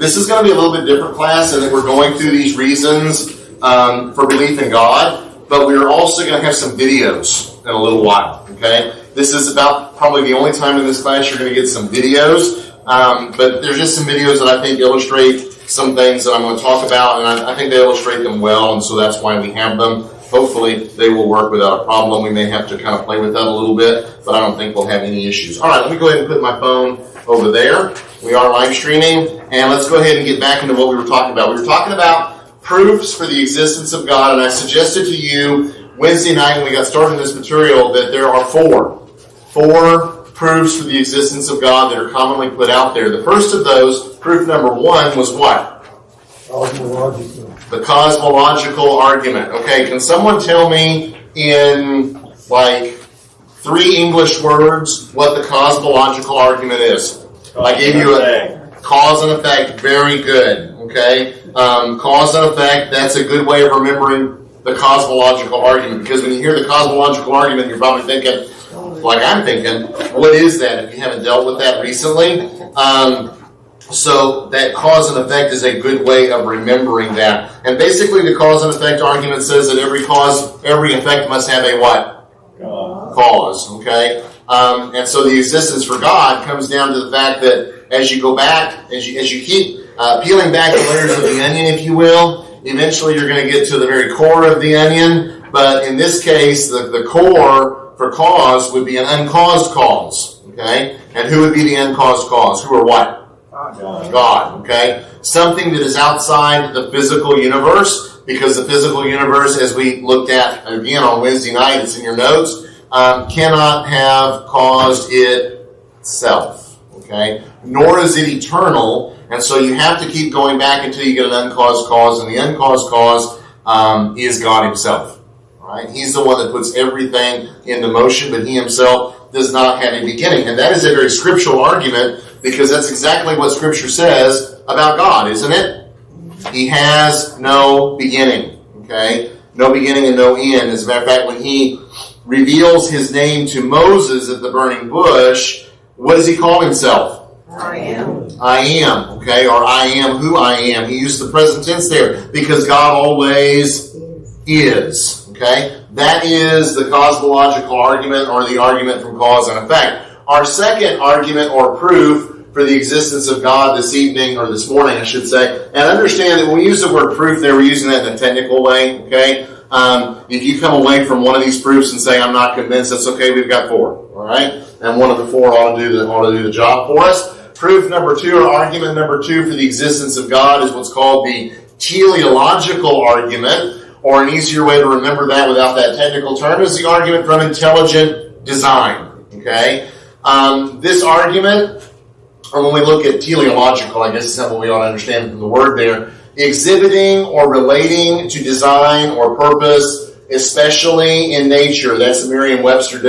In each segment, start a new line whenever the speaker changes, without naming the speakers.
This is going to be a little bit different class in that we're going through these reasons for belief in God, but we're also going to have some videos in a little while, okay? This is about probably the only time in this class you're going to get some videos, but there's just some videos that I think illustrate some things that I'm going to talk about, and I think they illustrate them well, and so that's why we have them. Hopefully, they will work without a problem. We may have to kind of play with that a little bit, but I don't think we'll have any issues. All right, let me go ahead and put my phone over there. We are live streaming, and let's go ahead and get back into what we were talking about. We were talking about proofs for the existence of God, and I suggested to you Wednesday night when we got started in this material that there are four proofs for the existence of God that are commonly put out there. The first of those, proof number one, was what?
Cosmological.
The cosmological argument. Okay, can someone tell me in like 3 English words what the cosmological argument is? I gave you a cause and effect. Very good. Okay, cause and effect. That's a good way of remembering the cosmological argument, because when you hear the cosmological argument, you're probably thinking, like I'm thinking, what is that? If you haven't dealt with that recently. So that cause and effect is a good way of remembering that. And basically the cause and effect argument says that every effect must have a what? Cause, okay? And so the existence for God comes down to the fact that as you go back, as you keep peeling back the layers of the onion, if you will, eventually you're going to get to the very core of the onion. But in this case, the core for cause would be an uncaused cause, okay? And who would be the uncaused cause? Who or what? God, okay? Something that is outside the physical universe, because the physical universe, as we looked at again on Wednesday night, it's in your notes, cannot have caused itself, okay? Nor is it eternal, and so you have to keep going back until you get an uncaused cause, and the uncaused cause is God himself, right? He's the one that puts everything into motion, but he himself does not have a beginning. And that is a very scriptural argument, because that's exactly what Scripture says about God, isn't it? He has no beginning, okay? No beginning and no end. As a matter of fact, when he reveals his name to Moses at the burning bush, what does he call himself?
I am.
I am, okay? Or I am who I am. He used the present tense there, because God always is, okay? That is the cosmological argument, or the argument from cause and effect. Our second argument or proof for the existence of God this evening, or this morning, I should say, and understand that when we use the word proof there, we're using that in a technical way, okay? If you come away from one of these proofs and say, I'm not convinced, that's okay, we've got 4, all right? And one of the 4 ought to do the job for us. Proof number 2, or argument number 2 for the existence of God is what's called the teleological argument, or an easier way to remember that without that technical term is the argument from intelligent design, okay? This argument, or when we look at teleological, I guess is what we ought to understand from the word there, exhibiting or relating to design or purpose, especially in nature. That's the Merriam-Webster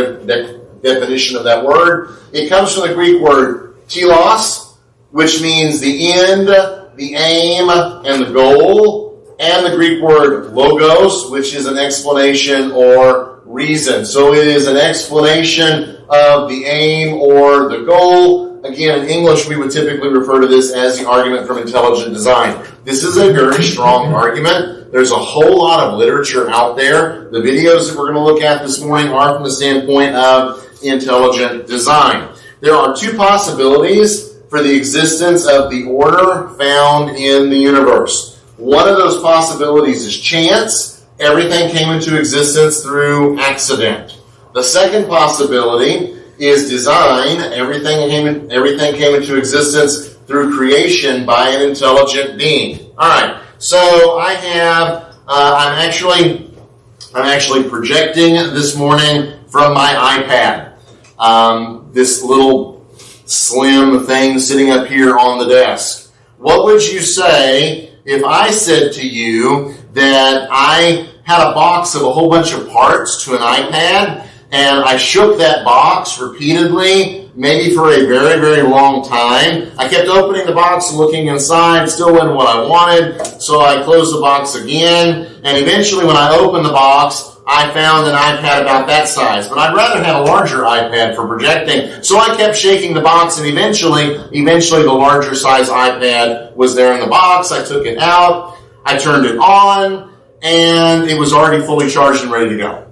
definition of that word. It comes from the Greek word telos, which means the end, the aim, and the goal, and the Greek word logos, which is an explanation or reason. So it is an explanation of the aim or the goal. Again, in English, we would typically refer to this as the argument from intelligent design. This is a very strong argument. There's a whole lot of literature out there. The videos that we're going to look at this morning are from the standpoint of intelligent design. There are 2 possibilities for the existence of the order found in the universe. One of those possibilities is chance. Everything came into existence through accident. The second possibility is design. Everything came into existence through creation by an intelligent being. All right. So I have. I'm actually projecting this morning from my iPad. This little slim thing sitting up here on the desk. What would you say if I said to you that I had a box of a whole bunch of parts to an iPad, and I shook that box repeatedly, maybe for a very, very long time. I kept opening the box and looking inside, still wasn't what I wanted, so I closed the box again, and eventually when I opened the box, I found an iPad about that size, but I'd rather have a larger iPad for projecting, so I kept shaking the box, and eventually the larger size iPad was there in the box. I took it out, I turned it on, and it was already fully charged and ready to go.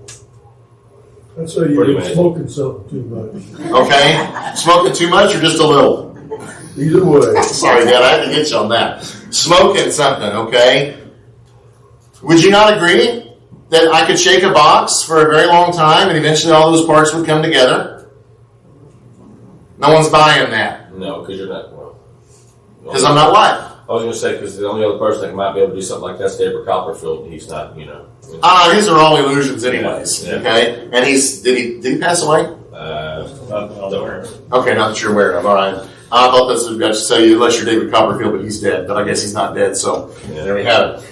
I'd say you've been smoking something too much.
Okay? Smoking too much or just a little?
Either way.
Sorry, Dad, I had to get you on that. Smoking something, okay? Would you not agree that I could shake a box for a very long time and eventually all those parts would come together? No one's buying that.
No, because you're not. Well,
because I'm not what?
I was going to say, because the only other person that might be able to do something like that's David Copperfield, and he's not,
These are all illusions anyways,
yeah.
Okay? And did he pass away?
Not aware.
Okay, not that you're aware of, all right. I thought this was about to tell you, unless you're David Copperfield, but he's dead, but I guess he's not dead, so there we have it.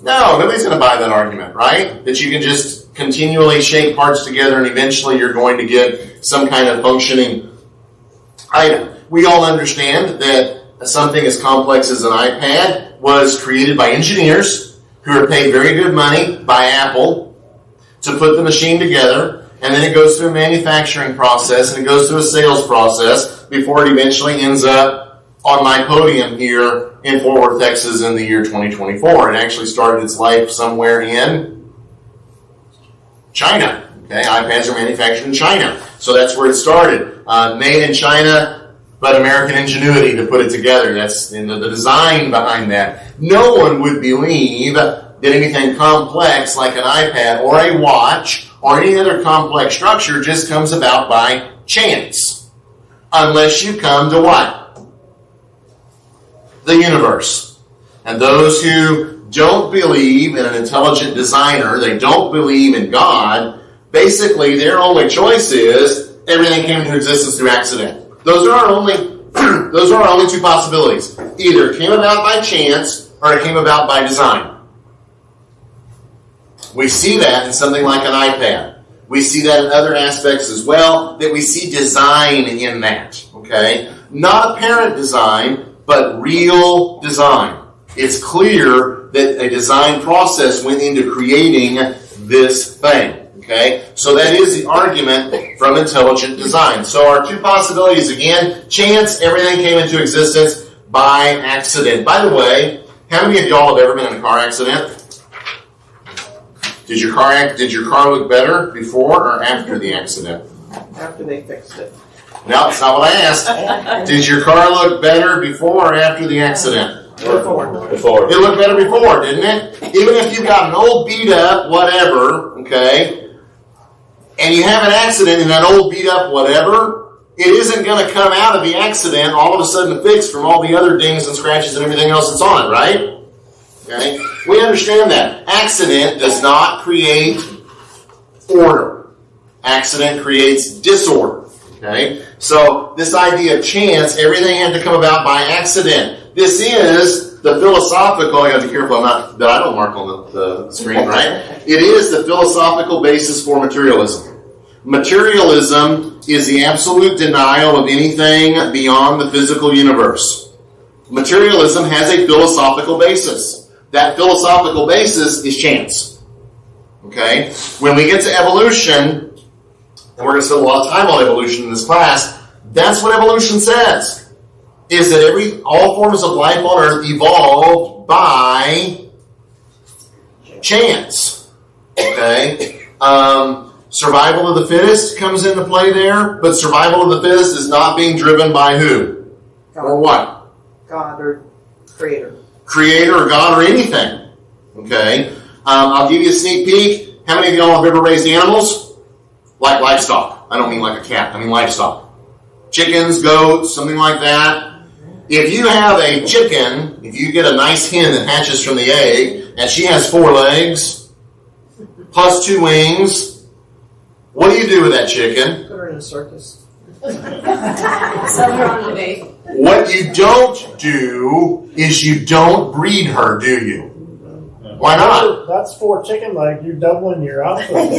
No, nobody's going to buy that argument, right? That you can just continually shake parts together and eventually you're going to get some kind of functioning item. We all understand that something as complex as an iPad was created by engineers who are paid very good money by Apple to put the machine together, and then it goes through a manufacturing process and it goes through a sales process before it eventually ends up on my podium here in Fort Worth, Texas in the year 2024. It actually started its life somewhere in China. Okay, iPads are manufactured in China. So that's where it started. Made in China, but American ingenuity to put it together. That's the design behind that. No one would believe that anything complex like an iPad or a watch or any other complex structure just comes about by chance. Unless you come to what? The universe. And those who don't believe in an intelligent designer, they don't believe in God, basically their only choice is everything came into existence through accident. Those are our only two possibilities. Either it came about by chance or it came about by design. We see that in something like an iPad. We see that in other aspects as well, that we see design in that. Okay? Not apparent design, but real design. It's clear that a design process went into creating this thing. Okay? So that is the argument from intelligent design. So our two possibilities again, chance, everything came into existence by accident. By the way, how many of y'all have ever been in a car accident? Did your car look better before or after the accident?
After they fixed it.
No, that's not what I asked. Did your car look better before or after the accident?
Before.
Before.
It looked better before, didn't it? Even if you've got an old beat up whatever, okay, and you have an accident in that old beat up whatever, it isn't going to come out of the accident all of a sudden fixed from all the other dings and scratches and everything else that's on it, right? Okay? We understand that. Accident does not create order. Accident creates disorder. Okay? So this idea of chance, everything had to come about by accident. This is the philosophical, I got to be careful that I don't mark on the screen, right? It is the philosophical basis for materialism. Materialism is the absolute denial of anything beyond the physical universe. Materialism has a philosophical basis. That philosophical basis is chance. Okay? When we get to evolution, and we're going to spend a lot of time on evolution in this class, that's what evolution says. Is that all forms of life on Earth evolved by chance. Okay? Survival of the fittest comes into play there, but survival of the fittest is not being driven by who?
God.
Or what?
God or Creator.
Creator or God or anything. Okay? I'll give you a sneak peek. How many of y'all have ever raised animals? Like livestock. I don't mean like a cat. I mean livestock. Chickens, goats, something like that. If you have a chicken, if you get a nice hen that hatches from the egg, and she has 4 legs, plus 2 wings, what do you do with that chicken?
Put her in a circus.
Sell her on eBay.
What you don't do is you don't breed her, do you? Why not?
That's 4 chicken legs. You're doubling your output.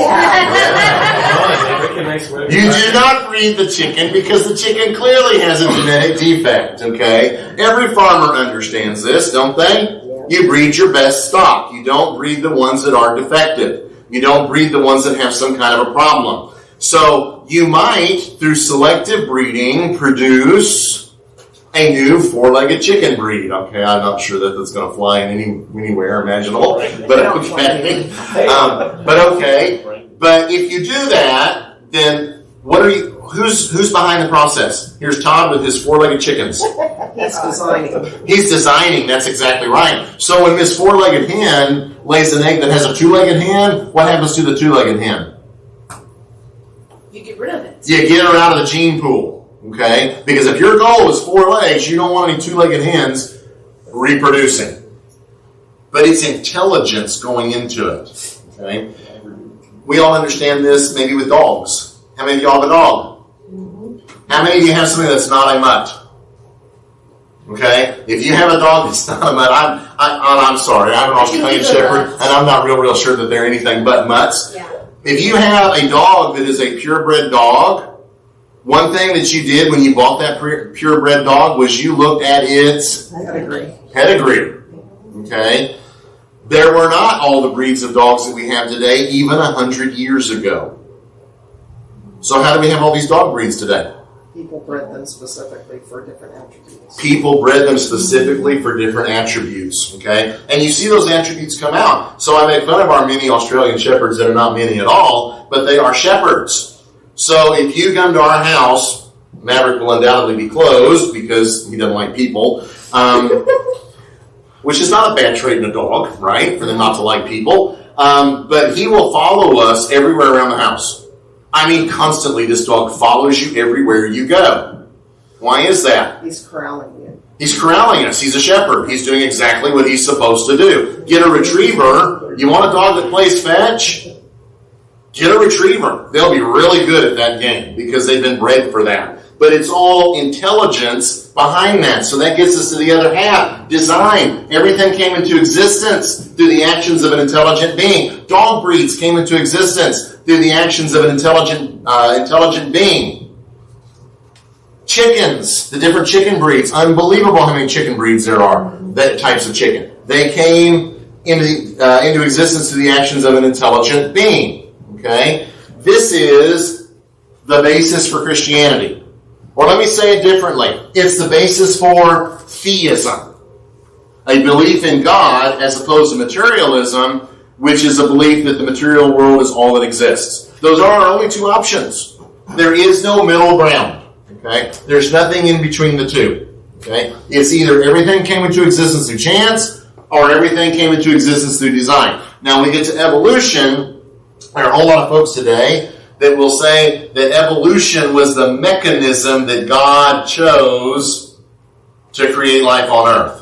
You do not breed the chicken because the chicken clearly has a genetic defect, okay? Every farmer understands this, don't they? You breed your best stock. You don't breed the ones that are defective. You don't breed the ones that have some kind of a problem. So you might, through selective breeding, produce a new 4-legged chicken breed. Okay, I'm not sure that that's going to fly in anywhere imaginable, but okay. But okay. But if you do that, then what are you? Who's behind the process? Here's Todd with his 4-legged chickens.
He's designing.
He's designing. That's exactly right. So when this 4-legged hen lays an egg that has a 2-legged hen, what happens to the 2-legged hen?
You get rid of it.
You get her out of the gene pool, okay? Because if your goal is 4 legs, you don't want any 2-legged hens reproducing. But it's intelligence going into it, okay? We all understand this maybe with dogs. How many of y'all have a dog? How many of you have something that's not a mutt? Okay? If you have a dog that's not a mutt, I'm sorry, I'm an Australian Shepherd, and I'm not real sure that they're anything but mutts.
Yeah.
If you have a dog that is a purebred dog, one thing that you did when you bought that purebred dog was you looked at its pedigree. Okay? There were not all the breeds of dogs that we have today, even 100 years ago. So how do we have all these dog breeds today?
People bred them specifically for different attributes.
People bred them specifically for different attributes, okay? And you see those attributes come out. So I make fun of our many Australian Shepherds that are not many at all, but they are shepherds. So if you come to our house, Maverick will undoubtedly be closed because he doesn't like people, which is not a bad trait in a dog, right? For them not to like people. But he will follow us everywhere around the house. I mean, constantly, this dog follows you everywhere you go. Why is that?
He's corralling you.
He's corralling us. He's a shepherd. He's doing exactly what he's supposed to do. Get a retriever. You want a dog that plays fetch? Get a retriever. They'll be really good at that game because they've been bred for that. But it's all intelligence behind that. So that gets us to the other half. Design. Everything came into existence through the actions of an intelligent being. Dog breeds came into existence through the actions of an intelligent being. Chickens, the different chicken breeds. Unbelievable how many chicken breeds there are, that types of chicken. They came into existence through the actions of an intelligent being. Okay? This is the basis for Christianity. Or let me say it differently. It's the basis for theism. A belief in God as opposed to materialism, which is a belief that the material world is all that exists. Those are our only two options. There is no middle ground. Okay? There's nothing in between the two. Okay? It's either everything came into existence through chance, or everything came into existence through design. Now, when we get to evolution, there are a whole lot of folks today that will say that evolution was the mechanism that God chose to create life on Earth.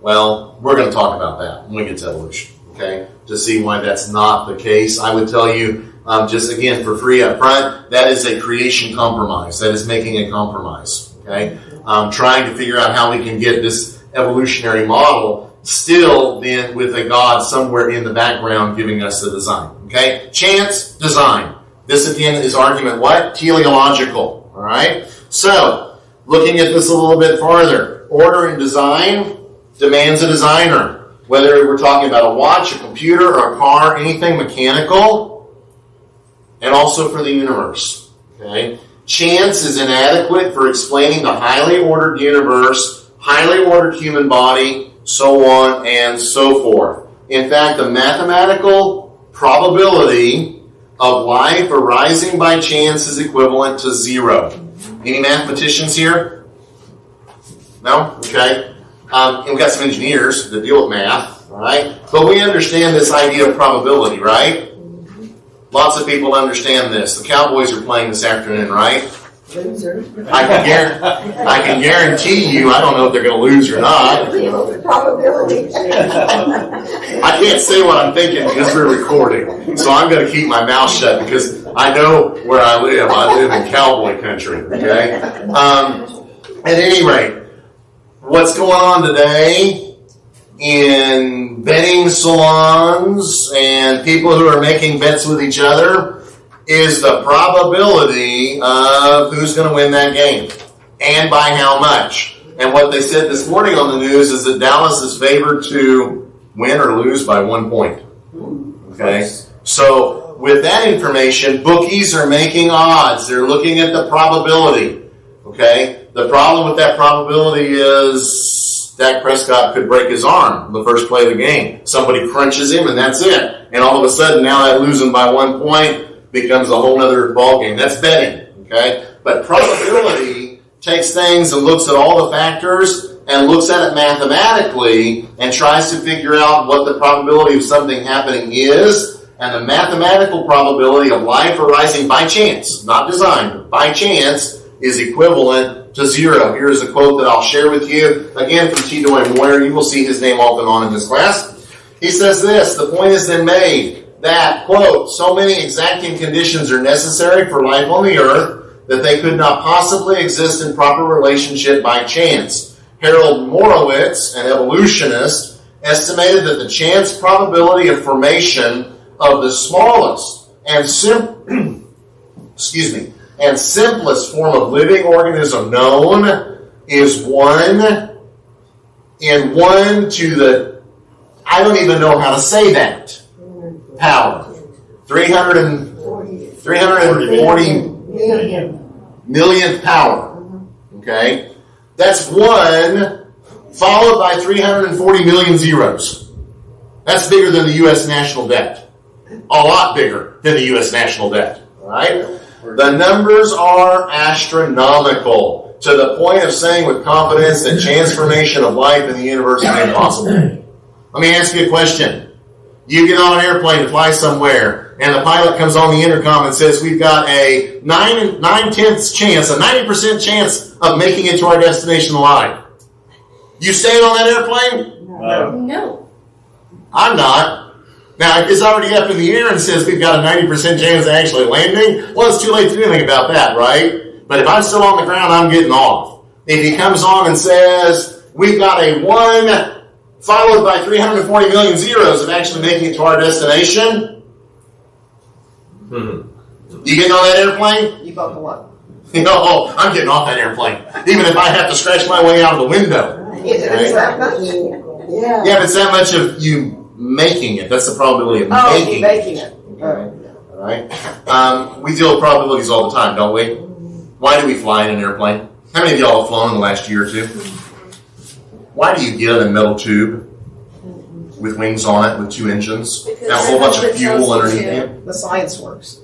Well, we're going to talk about that when we get to evolution, okay? To see why that's not the case. I would tell you, just again, for free up front, that is a creation compromise. That is making a compromise, okay? Trying to figure out how we can get this evolutionary model still then with a God somewhere in the background giving us the design. Okay? Chance, design. This again is argument what? Teleological. Alright? So, looking at this a little bit farther. Order and design demands a designer. Whether we're talking about a watch, a computer, or a car, anything mechanical, and also for the universe. Okay? Chance is inadequate for explaining the highly ordered universe, highly ordered human body, so on and so forth. In fact, the mathematical probability of life arising by chance is equivalent to 0. Any mathematicians here? No? Okay. And we've got some engineers that deal with math, all right? But we understand this idea of probability, right? Lots of people understand this. The Cowboys are playing this afternoon, right? I can guarantee you, I don't know if they're going to lose or not.
Probability.
I can't say what I'm thinking because we're recording. So I'm going to keep my mouth shut because I know where I live. I live in cowboy country, okay? At any rate, what's going on today in betting salons and people who are making bets with each other is the probability of who's going to win that game and by how much. And what they said this morning on the news is that Dallas is favored to win or lose by 1 point. Okay? So with that information, bookies are making odds. They're looking at the probability. Okay? The problem with that probability is Dak Prescott could break his arm the first play of the game. Somebody crunches him and that's it. And all of a sudden now that losing by 1 point becomes a whole other ball game. That's betting. Okay? But probability takes things and looks at all the factors and looks at it mathematically and tries to figure out what the probability of something happening is. And the mathematical probability of life arising by chance, not design, but by chance, is equivalent to 0. Here's a quote that I'll share with you. Again, from T. Doyle Moyer. You will see his name off and on in this class. He says this: the point is then made that, quote, so many exacting conditions are necessary for life on the earth that they could not possibly exist in proper relationship by chance. Harold Morowitz, an evolutionist, estimated that the chance probability of formation of the smallest and simplest form of living organism known is 1 in 1 to the, I don't even know how to say that, power. 340 millionth power. Okay? That's 1 followed by 340 million zeros. That's bigger than the U.S. national debt. A lot bigger than the U.S. national debt. Right? The numbers are astronomical to the point of saying with confidence that transformation of life in the universe is impossible. Let me ask you a question. You get on an airplane to fly somewhere, and the pilot comes on the intercom and says, we've got a 9/10 chance, a 90% chance of making it to our destination alive. You staying on that airplane?
No.
I'm not. Now, if it's already up in the air and says we've got a 90% chance of actually landing, well, it's too late to do anything about that, right? But if I'm still on the ground, I'm getting off. If he comes on and says we've got a 1 followed by 340 million zeros of actually making it to our destination, you getting on that airplane?
You buckle up.
No, I'm getting off that airplane. Even if I have to stretch my way out of the window.
It's that much. Yeah.
Yeah, if it's that much of you making it, that's the probability of
Oh,
making
you making it.
All right. We deal with probabilities all the time, don't we? Why do we fly in an airplane? How many of y'all have flown in the last year or two? Why do you get a metal tube with wings on it with 2 engines and a whole bunch of fuel underneath you?
The science works.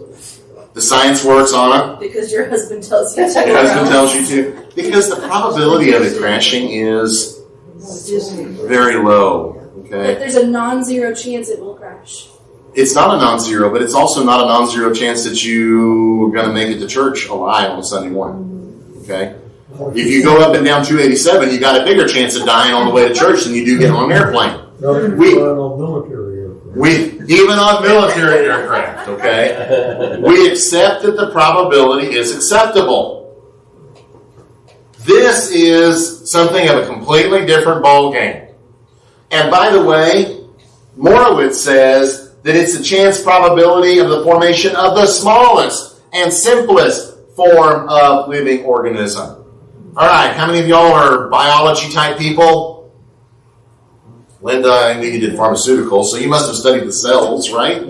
The science works on it.
Because your husband tells you to.
Your husband tells you to. Because the probability of it crashing is very low.
But
Okay.
there's a non-zero chance it will crash.
It's not a non-zero, but it's also not a non-zero chance that you are going to make it to church alive on a Sunday morning. Okay. If you go up and down 287, you got a bigger chance of dying on the way to church than you do getting on an airplane.
On military aircraft.
Even on military aircraft, okay? We accept that the probability is acceptable. This is something of a completely different ball game. And by the way, Morowitz says that it's the chance probability of the formation of the smallest and simplest form of living organism. All right, how many of y'all are biology type people? Linda, I knew you did pharmaceuticals, so you must have studied the cells, right?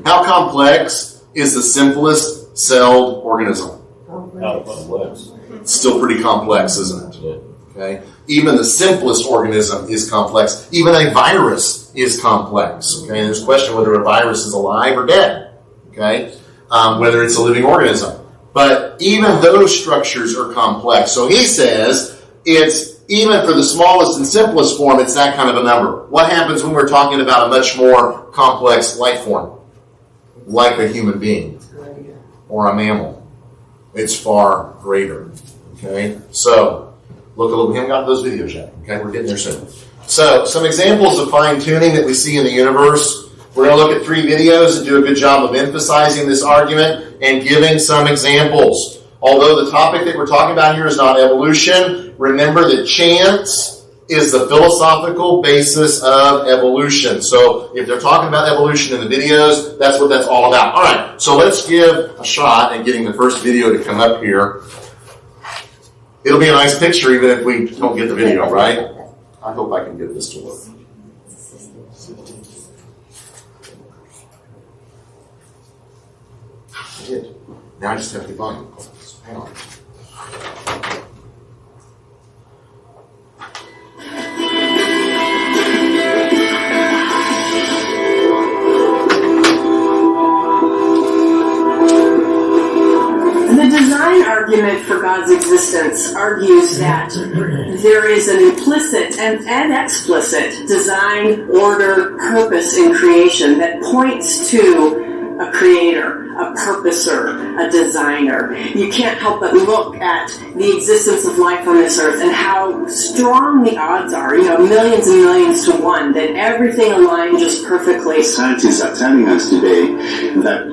How complex is the simplest celled organism? It's still pretty complex, isn't it? Okay. Even the simplest organism is complex. Even a virus is complex. Okay. And there's a question whether a virus is alive or dead. Okay. Whether it's a living organism. But even those structures are complex. So he says it's even for the smallest and simplest form, it's that kind of a number. What happens when we're talking about a much more complex life form? Like a human being or a mammal. It's far greater. Okay? So, look a little, we haven't got those videos yet. Okay? We're getting there soon. So, some examples of fine-tuning that we see in the universe. We're going to look at 3 videos and do a good job of emphasizing this argument and giving some examples. Although the topic that we're talking about here is not evolution, remember that chance is the philosophical basis of evolution. So if they're talking about evolution in the videos, that's what that's all about. All right, so let's give a shot at getting the first video to come up here. It'll be a nice picture even if we don't get the video, right? I hope I can get this to work. I did. Now I just have to get volume. Hang on.
The design argument for God's existence argues that there is an implicit and explicit design, order, purpose in creation that points to a creator, a purposer, a designer. You can't help but look at the existence of life on this earth and how strong the odds are, millions and millions to one, that everything aligned just perfectly.
Scientists are telling us today that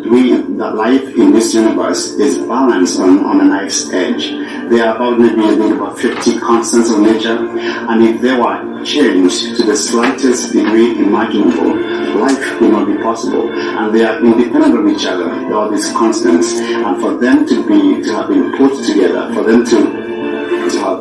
life in this universe is balanced on a knife's edge. There are about 50 constants of nature, and if they were changed to the slightest degree imaginable, life will not be possible. And they are independent of each other, all these constants. And for them to have been put together, for them to have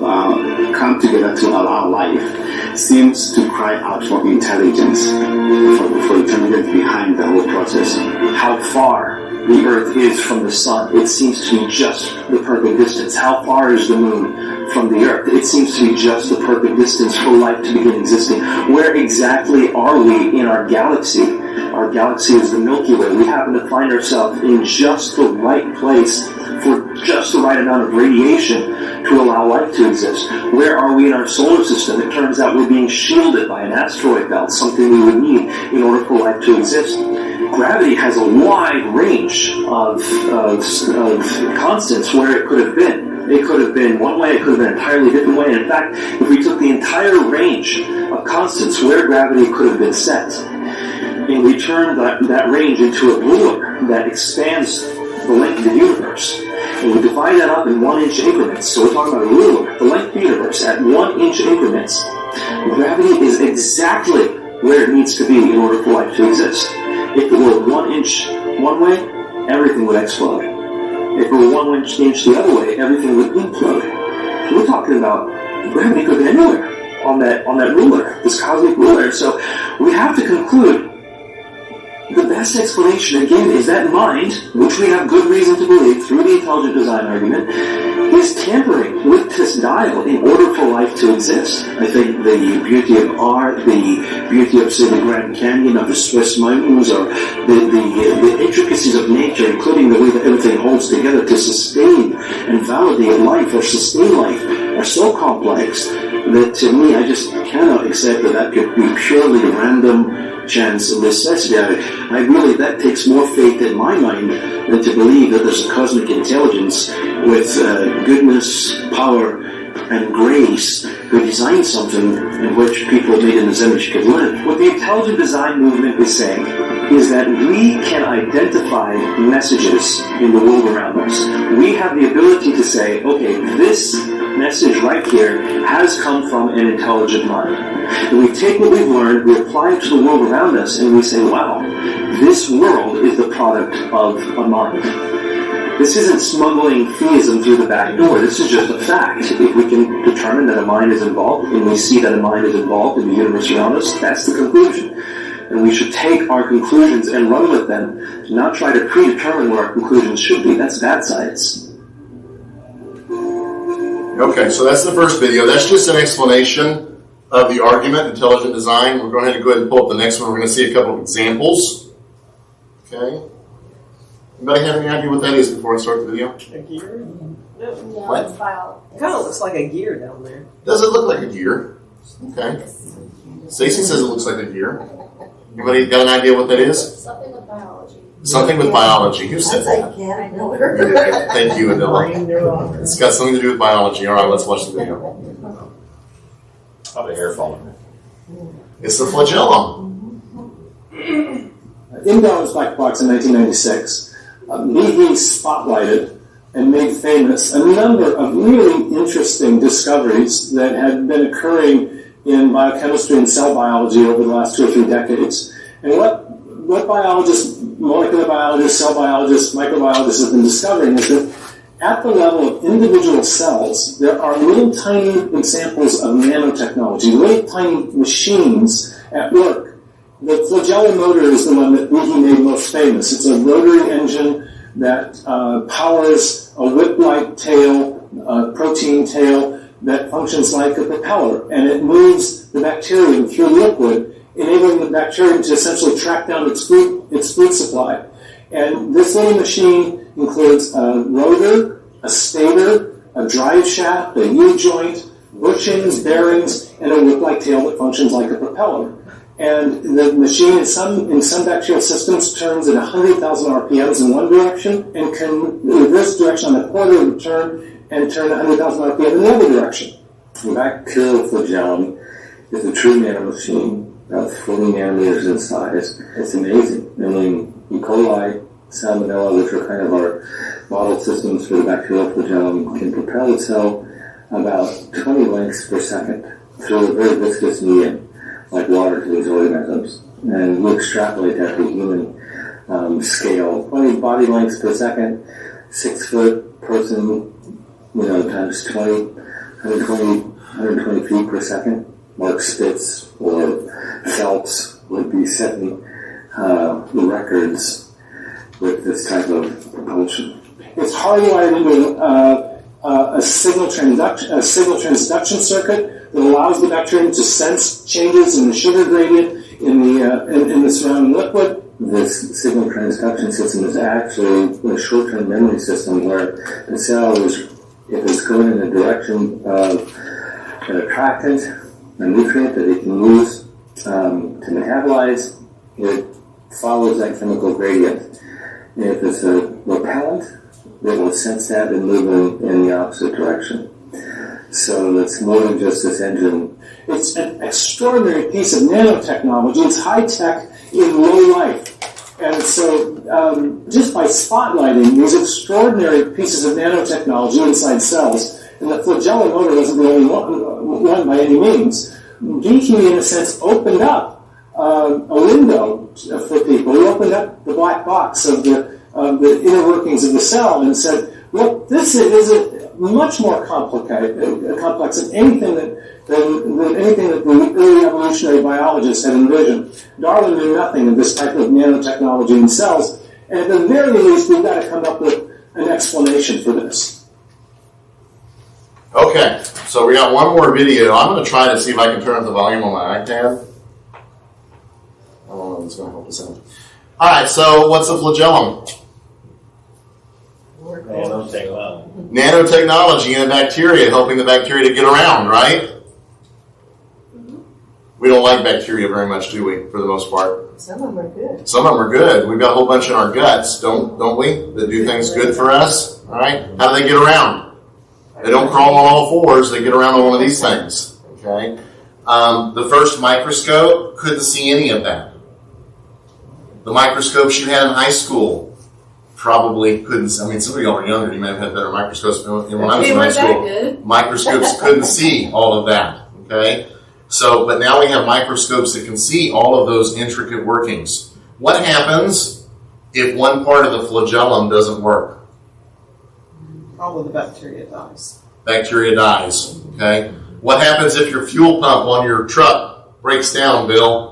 come together to allow life, seems to cry out for intelligence, for intelligence behind the whole process.
How far the Earth is from the Sun, it seems to be just the perfect distance. How far is the Moon from the Earth? It seems to be just the perfect distance for life to begin existing. Where exactly are we in our galaxy? Our galaxy is the Milky Way. We happen to find ourselves in just the right place for just the right amount of radiation to allow life to exist. Where are we in our solar system? It turns out we're being shielded by an asteroid belt, something we would need in order for life to exist. Gravity has a wide range of constants where it could have been. It could have been one way, it could have been an entirely different way. And in fact, if we took the entire range of constants where gravity could have been set, and we turn that range into a ruler that expands the length of the universe, and we divide that up in 1 inch increments, so we're talking about a ruler, the length of the universe at 1 inch increments, gravity is exactly where it needs to be in order for life to exist. If it were 1 inch one way, everything would explode. If it were 1 inch the other way, everything would implode. So we're talking about gravity could have been anywhere on that ruler, this cosmic ruler. So we have to conclude the best explanation, again, is that mind, which we have good reason to believe through the intelligent design argument, is tampering with this dial in order for life to exist. I think the beauty of art, the beauty of, say, the Grand Canyon, of the Swiss mountains, or the intricacies of nature, including the way that everything holds together to sustain and validate life or sustain life, are so complex that, to me, I just cannot accept that could be purely random chance and necessity. I really, that takes more faith in my mind than to believe that there's a cosmic intelligence with goodness, power, and grace who designed something in which people made in his image could live. What the intelligent design movement is saying is that we can identify messages in the world around us. We have the ability to say, okay, this message right here has come from an intelligent mind. And we take what we've learned, we apply it to the world around us, and we say, wow, this world is the product of a mind. This isn't smuggling theism through the back door. This is just a fact. If we can determine that a mind is involved, and we see that a mind is involved in the universe around us, that's the conclusion. And we should take our conclusions and run with them, not try to predetermine what our conclusions should be. That's bad science.
Okay, so that's the first video. That's just an explanation of the argument, intelligent design. We're going to go ahead and pull up the next one. We're going to see a couple of examples. Okay. Anybody have any idea what that is before I start the video?
A gear?
No,
What?
it's file.
It kind of looks like a gear down there.
Does it look like a gear? Okay. Stacey says it looks like a gear. Anybody got an idea what that is?
Something with biology.
Something with biology. Who said
That's
that?
like caterpillar.
Thank you, Adela.
Brain neuron.
It's got something to do with biology. All right, let's watch the video.
Probably hair falling.
It's the flagellum.
In Darwin's Black Box in 1996, he spotlighted and made famous a number of really interesting discoveries that had been occurring
in biochemistry and cell biology over the last 2 or 3 decades. And what biologists, molecular biologists, cell biologists, microbiologists have been discovering is that at the level of individual cells, there are little tiny examples of nanotechnology, little tiny machines at work. The flagellar motor is the one that Behe made most famous. It's a rotary engine that powers a whip-like tail, a protein tail, that functions like a propeller, and it moves the bacterium through liquid, enabling the bacterium to essentially track down its food supply. And this little machine includes a rotor, a stator, a drive shaft, a U-joint, bushings, bearings, and a whip-like tail that functions like a propeller. And the machine in some bacterial systems turns at 100,000 RPMs in one direction and can reverse direction on a quarter of a turn and turn 100,000 RPM in the other direction. The bacterial flagellum is a true nanomachine, about 40 nanometers in size. It's amazing. I mean, E. coli, Salmonella, which are kind of our model systems for the bacterial flagellum, can propel itself about 20 lengths per second through a very viscous medium, like water to these organisms. And we extrapolate that to human scale. 20 body lengths per second, 6 foot person, times 20, 120 feet per second. Mark Spitz or Phelps would be setting the records with this type of propulsion. It's hardwired into a signal transduction circuit that allows the bacterium to sense changes in the sugar gradient in the surrounding liquid. This signal transduction system is actually a short-term memory system where the cell if it's going in the direction of an attractant, a nutrient that it can use to metabolize, it follows that chemical gradient. And if it's a repellent, it will sense that and move in the opposite direction. So it's more than just this engine. It's an extraordinary piece of nanotechnology. It's high-tech in low life. And so just by spotlighting these extraordinary pieces of nanotechnology inside cells, and the flagellar motor wasn't the only one by any means, Behe, in a sense, opened up a window for people. He opened up the black box of the inner workings of the cell and said, look, this is much more complex than anything that the early evolutionary biologists had envisioned. Darwin knew nothing of this type of nanotechnology in cells, and at the very least, we've got to come up with an explanation for this.
Okay, so we got one more video. I'm going to try to see if I can turn up the volume on my iPad. I don't know if it's going to help us out. All right, so what's a flagellum? Nanotechnology in a bacteria, helping the bacteria to get around, right? We don't like bacteria very much, do we, for the most part?
Some of them are good.
Some of them are good. We've got a whole bunch in our guts, don't we, that do things good for us, all right? How do they get around? They don't crawl on all fours. They get around on one of these things, okay? The first microscope couldn't see any of that. The microscopes you had in high school probably couldn't. I mean, some of y'all are younger. You may have had better microscopes than when I was in high school. Microscopes couldn't see all of that. Okay, but now we have microscopes that can see all of those intricate workings. What happens if one part of the flagellum doesn't work?
All of the bacteria dies.
Bacteria dies. Okay. What happens if your fuel pump on your truck breaks down, Bill?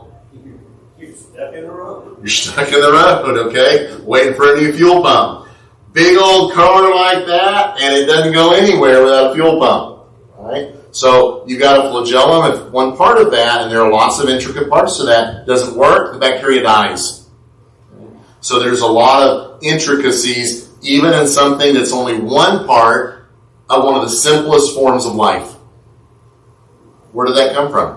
You're stuck in the road, okay? Waiting for a new fuel pump. Big old car like that, and it doesn't go anywhere without a fuel pump. All right? So you got a flagellum. If one part of that, and there are lots of intricate parts to that, doesn't work, the bacteria dies. So there's a lot of intricacies, even in something that's only one part of one of the simplest forms of life. Where did that come from?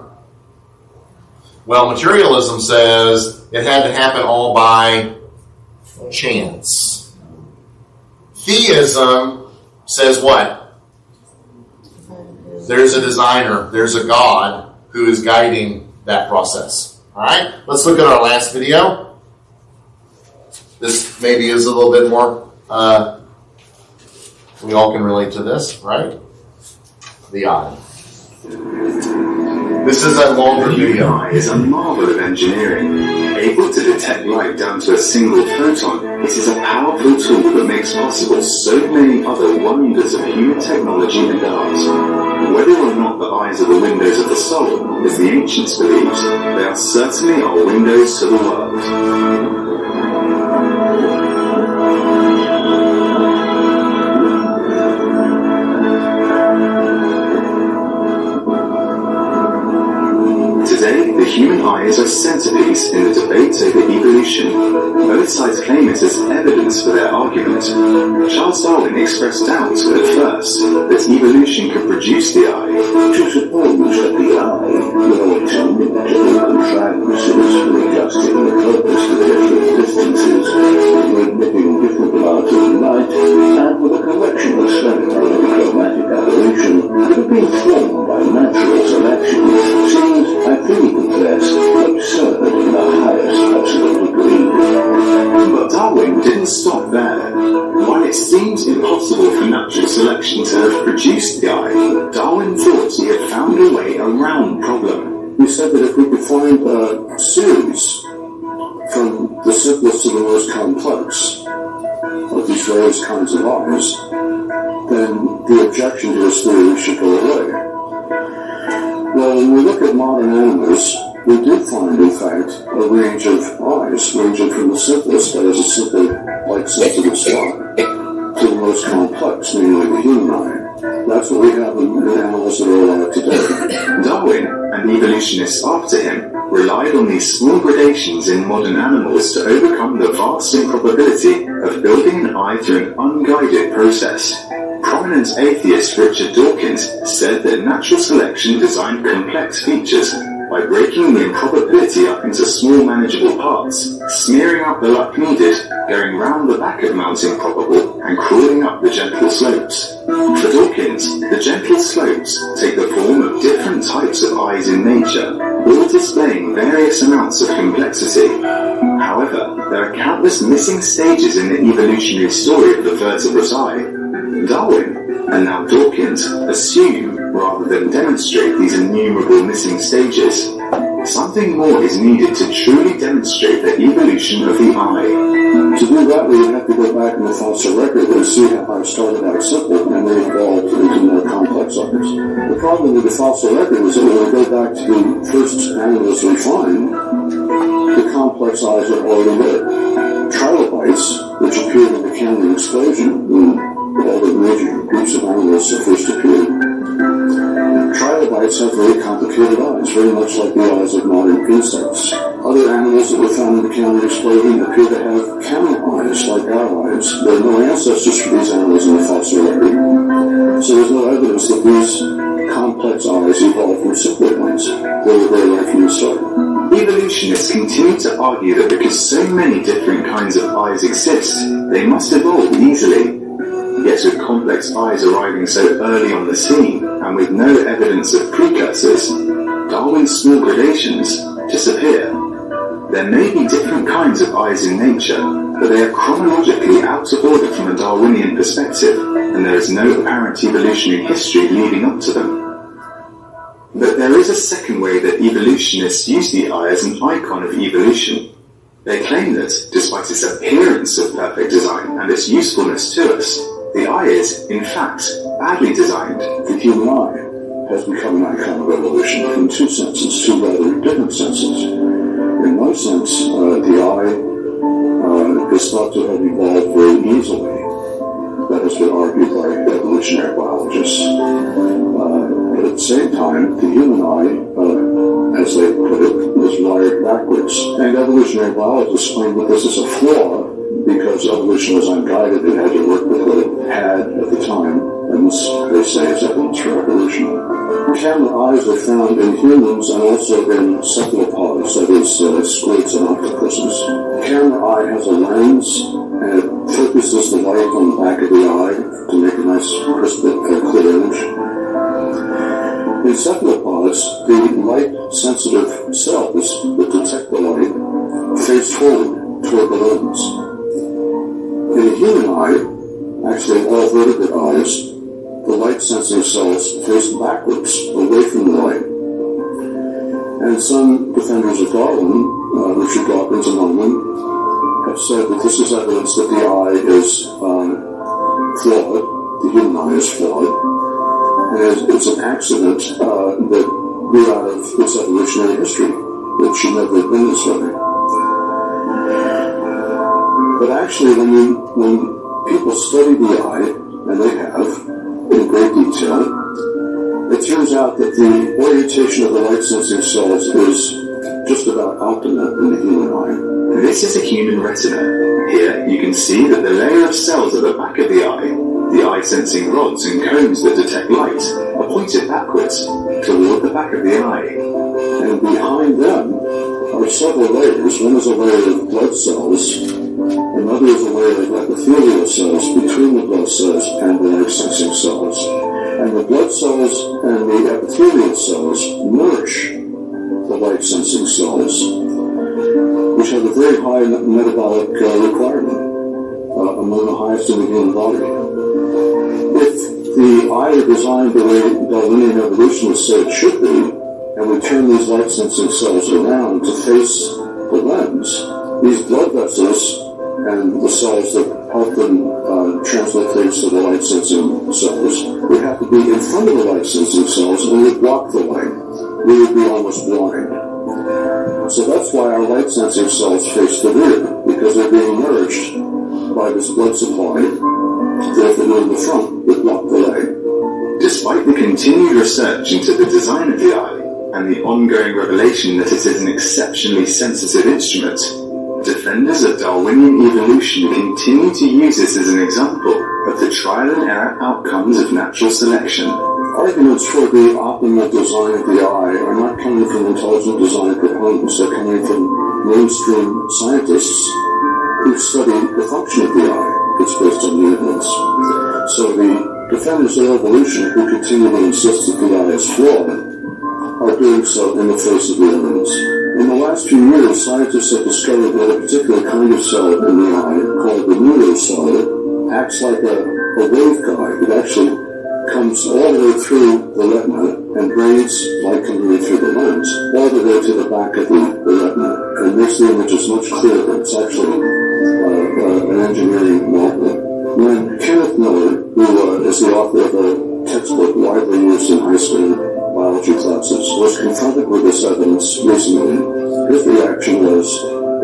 Well, materialism says it had to happen all by chance. Theism says what? There's a designer, there's a God who is guiding that process. All right, let's look at our last video. This maybe is a little bit more, we all can relate to this, right? The eye. This is a longer
The human
video.
eye is a marvel of engineering. Able to detect light down to a single photon, it is a powerful tool that makes possible so many other wonders of human technology and art. Whether or not the eyes are the windows of the soul, as the ancients believed, they are certainly our windows to the world. Today, the human eye is a centerpiece in the debate over evolution. Both sides claim it as evidence for their argument. Charles Darwin expressed doubt at first that evolution could produce the eye.
To suppose that the eye will attain inevitable contrivances for adjusting the focus to different distances, for admitting different amounts of light, and with a collection of experimental chromatic aberration that have been formed by natural selection, seems, I freely confess, absurd in the highest possible degree.
But Darwin didn't stop there. While it seems impossible for natural selection to have produced the eye, Darwin thought he had found a way around the problem.
He said that if we could find a series from the simplest to the most complex of these various kinds of eyes, then the objection to his theory should go away. Well, when we look at modern animals, we did find, in fact, a range of eyes, ranging from the simplest, that is a simple light-sensitive star, to the most complex, namely the human eye. That's what we have in animals that are alive today.
Darwin, and evolutionists after him, relied on these small gradations in modern animals to overcome the vast improbability of building an eye through an unguided process. Prominent atheist Richard Dawkins said that natural selection designed complex features by breaking the improbability up into small manageable parts, smearing out the luck needed, going round the back of Mount Improbable, and crawling up the gentle slopes. For Dawkins, the gentle slopes take the form of different types of eyes in nature, all displaying various amounts of complexity. However, there are countless missing stages in the evolutionary story of the vertebrate eye. Darwin, and now Dawkins, assume rather than demonstrate these innumerable missing stages. Something more is needed to truly demonstrate the evolution of the eye.
To do that, we would have to go back in the fossil record and see how I started out simple and then evolved into more complex eyes. The problem with the fossil record is that when we go back to the first animals we find, the complex eyes are already there. Trilobites, which appeared in the Cambrian explosion when all the major groups of animals first appeared, trilobites have very complicated eyes, very much like the eyes of modern insects. Other animals that were found in the Cambrian explosion appear to have camel eyes, like our eyes. There are no ancestors for these animals in the fossil record, so there's no evidence that these complex eyes evolved from simpler ones. They were there right from the start.
Evolutionists continue to argue that because so many different kinds of eyes exist, they must evolve easily. Yet with complex eyes arriving so early on the scene, and with no evidence of precursors, Darwin's small gradations disappear. There may be different kinds of eyes in nature, but they are chronologically out of order from a Darwinian perspective, and there is no apparent evolutionary history leading up to them. But there is a second way that evolutionists use the eye as an icon of evolution. They claim that, despite its appearance of perfect design and its usefulness to us, the eye is, in fact, badly designed.
The human eye has become an icon of evolution in two senses, two rather different senses. In one sense, the eye is thought to have evolved very easily. That has been argued by evolutionary biologists. But at the same time, the human eye, as they put it, is wired backwards. And evolutionary biologists claim that this is a flaw because evolution was unguided. It had to work with what it had at the time, and this, they say, is evidence for evolution. Camera eyes are found in humans and also in cephalopods, that is, squids and octopuses. The camera eye has a lens, and it focuses the light on the back of the eye to make a nice, crisp, clear image. In cephalopods, the light-sensitive cells that detect the light face forward toward the lens. In the human eye, actually all vertebrate eyes, the light-sensing cells face backwards, away from the light. And some defenders of Darwin, Richard Dawkins among them, have said that this is evidence that the eye is flawed, the human eye is flawed, and it's an accident that grew out of its evolutionary history. It should never have been this way. But actually, when people study the eye, and they have, in great detail, it turns out that the orientation of the light-sensing cells is just about optimal in the human eye.
This is a human retina. Here you can see that the layer of cells at the back of the eye-sensing rods and cones that detect light, are pointed backwards toward the back of the eye.
And behind them are several layers. One is a layer of blood cells, another is a layer of epithelial cells between the blood cells and the light-sensing cells. And the blood cells and the epithelial cells nourish the light-sensing cells, which have a very high metabolic requirement, among the highest in the human body. If the eye were designed the way Darwinian evolutionists say it should be, and we turn these light-sensing cells around to face the lens, these blood vessels and the cells that help them transmit things to the light-sensing cells would have to be in front of the light-sensing cells and would block the light. We would be almost blind. So that's why our light-sensing cells face the rear, because they're being nourished by this blood supply. Therefore, they're in the front that block the light.
Despite the continued research into the design of the eye and the ongoing revelation that it is an exceptionally sensitive instrument, defenders of Darwinian evolution continue to use this as an example of the trial and error outcomes of natural selection.
Arguments for the optimal design of the eye are not coming from intelligent design proponents. They're coming from mainstream scientists who study the function of the eye. It's based on the evidence. So the defenders of evolution who continue to insist that the eye is flawed are doing so in the face of the evidence. In the last few years, scientists have discovered that a particular kind of cell in the eye, called the neural cell, acts like a waveguide. It actually comes all the way through the retina and brings light coming in through the lens all the way to the back of the retina, and makes the images much clearer. It's actually an engineering marvel. When Kenneth Miller, who is the author of a textbook widely used in high school biology classes, was confronted with this evidence recently, his reaction was,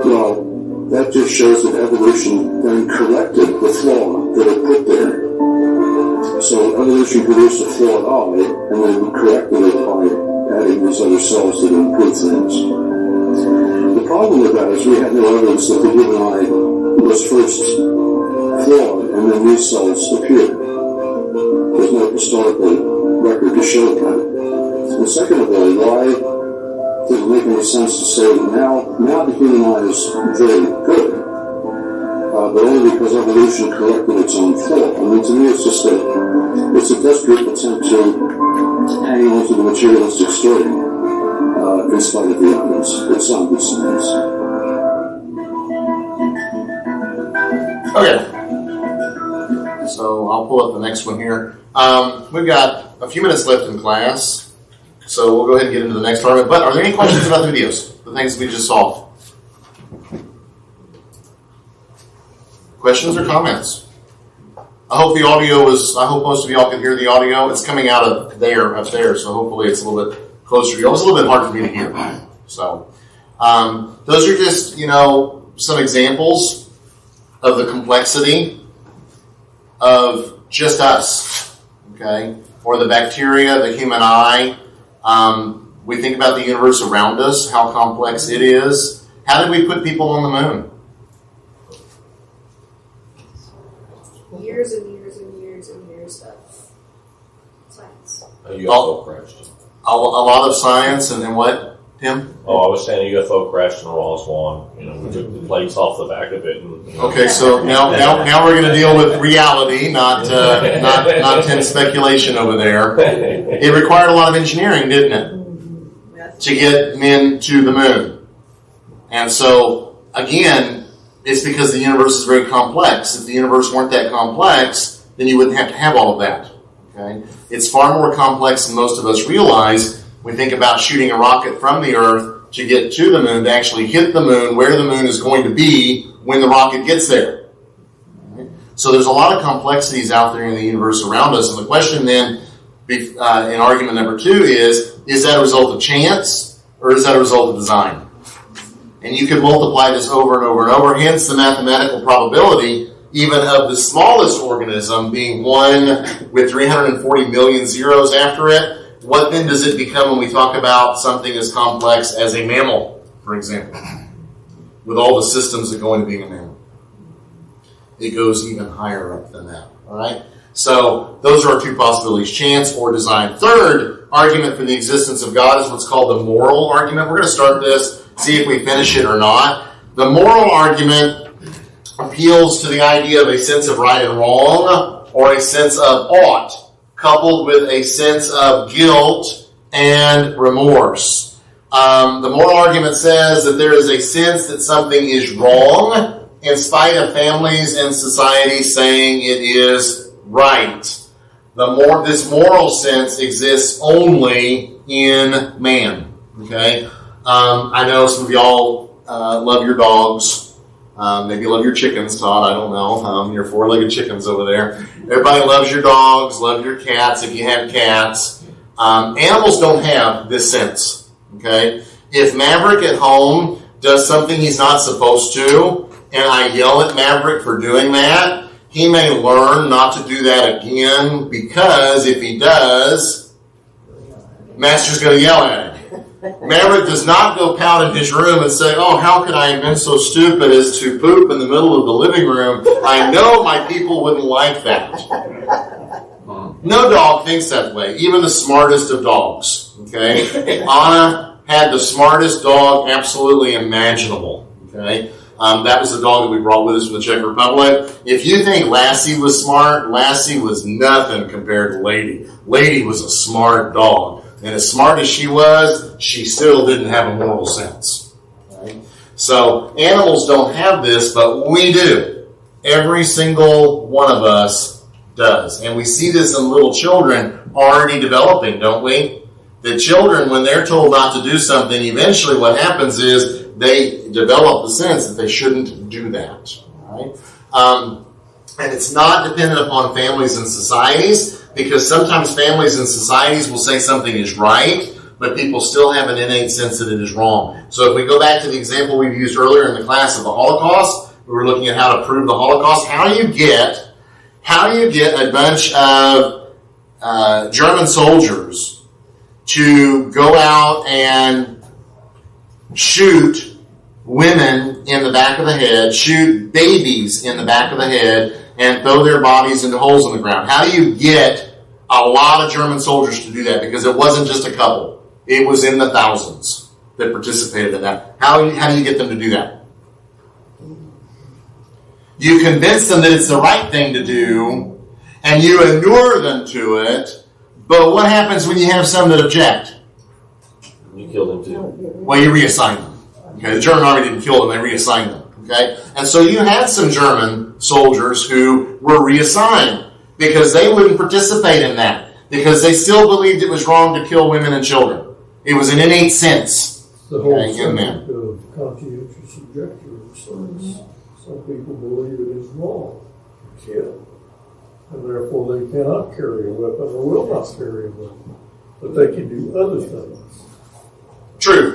well, that just shows that evolution then corrected the flaw that it put there. So evolution produced a flawed eye, and then corrected it by adding these other cells that improve things. The problem with that is we have no evidence that the human eye was first flawed, and then these cells appeared. There's no historical record to show that. And second of all, why does it make any sense to say now the human eye is very good, but only because evolution corrected its own flaw? I mean, to me, it's just a desperate attempt to hang on to the materialistic story in spite of the evidence. It's sound science.
Okay. So I'll pull up the next one here. We've got a few minutes left in class, so we'll go ahead and get into the next argument. But are there any questions about the videos, the things we just saw? Questions or comments? I hope the audio was, I hope most of y'all can hear the audio. It's coming out of there, up there, so hopefully it's a little bit closer to you. It was a little bit hard for me to hear. So, those are just, some examples of the complexity of just us, okay? Or the bacteria, the human eye. We think about the universe around us, how complex it is. How did we put people on the moon?
Years and years and years and years of science.
A UFO crashed.
A lot of science and what, Tim?
Oh, I was saying a UFO crashed in Roswell. We took the plates off the back of it.
Okay, so now we're going to deal with reality, not Tim's speculation over there. It required a lot of engineering, didn't it, to get men to the moon? And so again, it's because the universe is very complex. If the universe weren't that complex, then you wouldn't have to have all of that. Okay, it's far more complex than most of us realize. We think about shooting a rocket from the Earth to get to the moon, to actually hit the moon, where the moon is going to be when the rocket gets there. So there's a lot of complexities out there in the universe around us. And the question then, in argument number 2 is that a result of chance or is that a result of design? And you can multiply this over and over and over. Hence the mathematical probability even of the smallest organism being 1 with 340 million zeros after it. What then does it become when we talk about something as complex as a mammal, for example, with all the systems that go into being a mammal? It goes even higher up than that, all right? So those are our 2 possibilities, chance or design. Third argument for the existence of God is what's called the moral argument. We're going to start this, see if we finish it or not. The moral argument appeals to the idea of a sense of right and wrong, or a sense of ought, coupled with a sense of guilt and remorse. The moral argument says that there is a sense that something is wrong, in spite of families and society saying it is right. This moral sense exists only in man. Okay, I know some of y'all love your dogs. Maybe you love your chickens, Todd. I don't know. Your 4-legged chickens over there. Everybody loves your dogs, love your cats if you have cats. Animals don't have this sense. Okay, if Maverick at home does something he's not supposed to, and I yell at Maverick for doing that, he may learn not to do that again, because if he does, Master's going to yell at him. Maverick does not go pout in his room and say, oh, how could I have been so stupid as to poop in the middle of the living room? I know my people wouldn't like that. No dog thinks that way, even the smartest of dogs. Okay, Anna had the smartest dog absolutely imaginable. Okay. That was the dog that we brought with us from the Czech Republic. If you think Lassie was smart, Lassie was nothing compared to Lady. Lady was a smart dog. And as smart as she was, she still didn't have a moral sense. Right? So animals don't have this, but we do. Every single one of us does. And we see this in little children already developing, don't we? The children, when they're told not to do something, eventually what happens is they develop the sense that they shouldn't do that. Right? And it's not dependent upon families and societies, because sometimes families and societies will say something is right, but people still have an innate sense that it is wrong. So if we go back to the example we used earlier in the class of the Holocaust, we were looking at how to prove the Holocaust. How do you get a bunch of German soldiers to go out and shoot women in the back of the head, shoot babies in the back of the head, and throw their bodies into holes in the ground? How do you get a lot of German soldiers to do that? Because it wasn't just a couple. It was in the thousands that participated in that. How do you get them to do that? You convince them that it's the right thing to do, and you inure them to it, but what happens when you have some that object?
You kill them too.
Well, you reassign them. Okay, the German army didn't kill them, they reassigned them. Okay? And so you had some German soldiers who were reassigned because they wouldn't participate in that, because they still believed it was wrong to kill women and children. It was an innate sense.
The whole
Okay,
subject of conscientious objectors. Some people believe it is wrong to kill, and therefore they cannot carry a weapon or will not carry a weapon, but they can do other things.
True.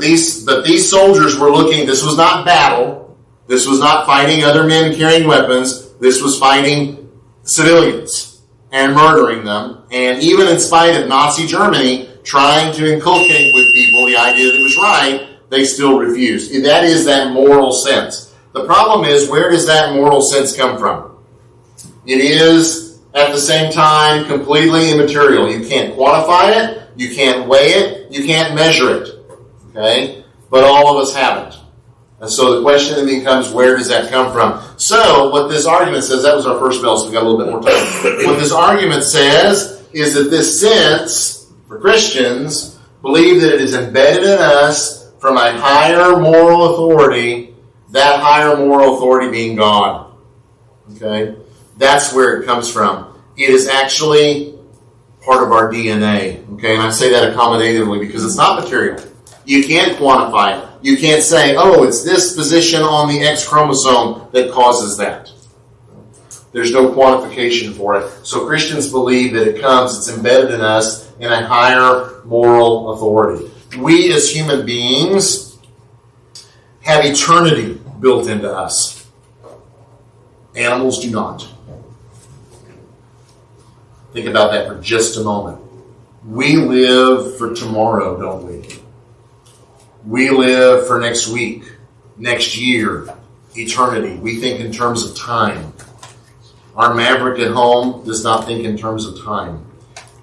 But these soldiers were looking, this was not battle. This was not fighting other men carrying weapons. This was fighting civilians and murdering them. And even in spite of Nazi Germany trying to inculcate with people the idea that it was right, they still refused. That is that moral sense. The problem is, where does that moral sense come from? It is, at the same time, completely immaterial. You can't quantify it, you can't weigh it, you can't measure it. Okay? But all of us have it. And so the question then becomes, where does that come from? So, what this argument says, that was our first bell, so we've got a little bit more time. What this argument says is that this sense, for Christians, believe that it is embedded in us from a higher moral authority, that higher moral authority being God. Okay? That's where it comes from. It is actually part of our DNA. Okay, and I say that accommodatively because it's not material. You can't quantify it. You can't say, oh, it's this position on the X chromosome that causes that. There's no quantification for it. So Christians believe that it's embedded in us in a higher moral authority. We as human beings have eternity built into us. Animals do not. Think about that for just a moment. We live for tomorrow, don't we? We live for next week, next year, eternity. We think in terms of time. Our maverick at home does not think in terms of time.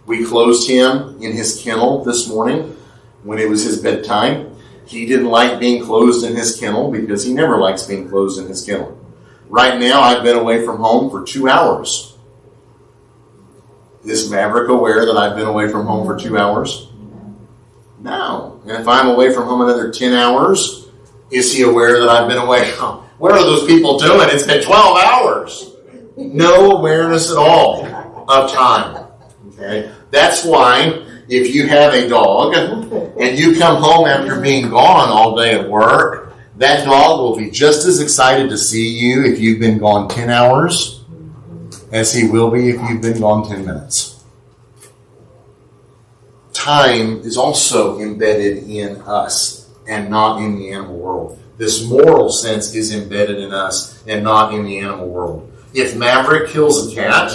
We closed him in his kennel this morning when it was his bedtime. He didn't like being closed in his kennel because he never likes being closed in his kennel. Right now, I've been away from home for 2 hours. Is Maverick aware that I've been away from home for 2 hours? No. And if I'm away from home another 10 hours, is he aware that I've been away? What are those people doing? It's been 12 hours. No awareness at all of time. Okay? That's why if you have a dog and you come home after being gone all day at work, that dog will be just as excited to see you if you've been gone 10 hours as he will be if you've been gone 10 minutes. Time is also embedded in us and not in the animal world. This moral sense is embedded in us and not in the animal world. If Maverick kills a cat,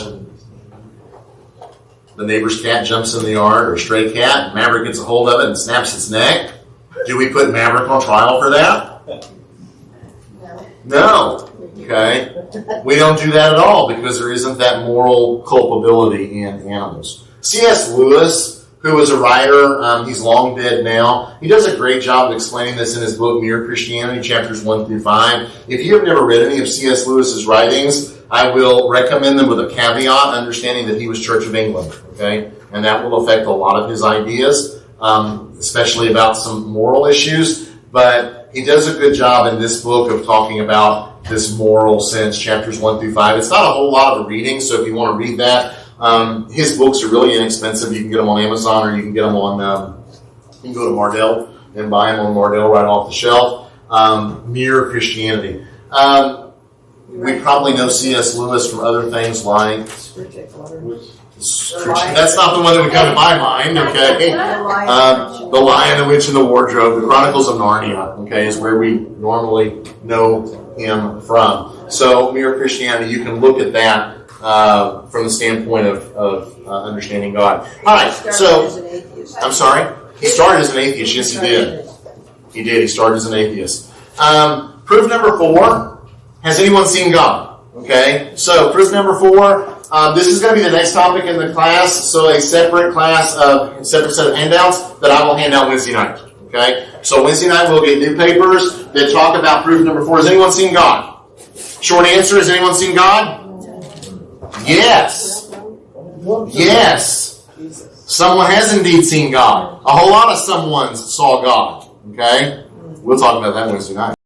the neighbor's cat jumps in the yard, or a stray cat, and Maverick gets a hold of it and snaps its neck, do we put Maverick on trial for that? No. Okay? We don't do that at all because there isn't that moral culpability in animals. C.S. Lewis, who was a writer, he's long dead now. He does a great job of explaining this in his book, Mere Christianity, chapters 1 through 5. If you have never read any of C.S. Lewis's writings, I will recommend them with a caveat, understanding that he was Church of England, okay? And that will affect a lot of his ideas, especially about some moral issues. But he does a good job in this book of talking about this moral sense, chapters 1 through 5. It's not a whole lot of reading, so if you want to read that, his books are really inexpensive. You can get them on Amazon, or you can get them on, you can go to Mardell and buy them on Mardell right off the shelf. Mere Christianity. We probably know C.S. Lewis from other things like... That's not the one that would come to my mind, okay? The Lion, the Witch, and the Wardrobe. The Chronicles of Narnia, okay, is where we normally know him from. So, Mere Christianity, you can look at that from the standpoint of understanding God. All right, so... I'm sorry? He started as an atheist. Yes, he did. He did. He started as an atheist. Proof number 4. Has anyone seen God? Okay, so proof number 4. This is going to be the next topic in the class, so a separate set of handouts that I will hand out Wednesday night. Okay, so Wednesday night we'll get new papers that talk about proof number 4. Has anyone seen God? Short answer, has anyone seen God? Yes. Yes. Someone has indeed seen God. A whole lot of someones saw God. Okay, we'll talk about that Wednesday night.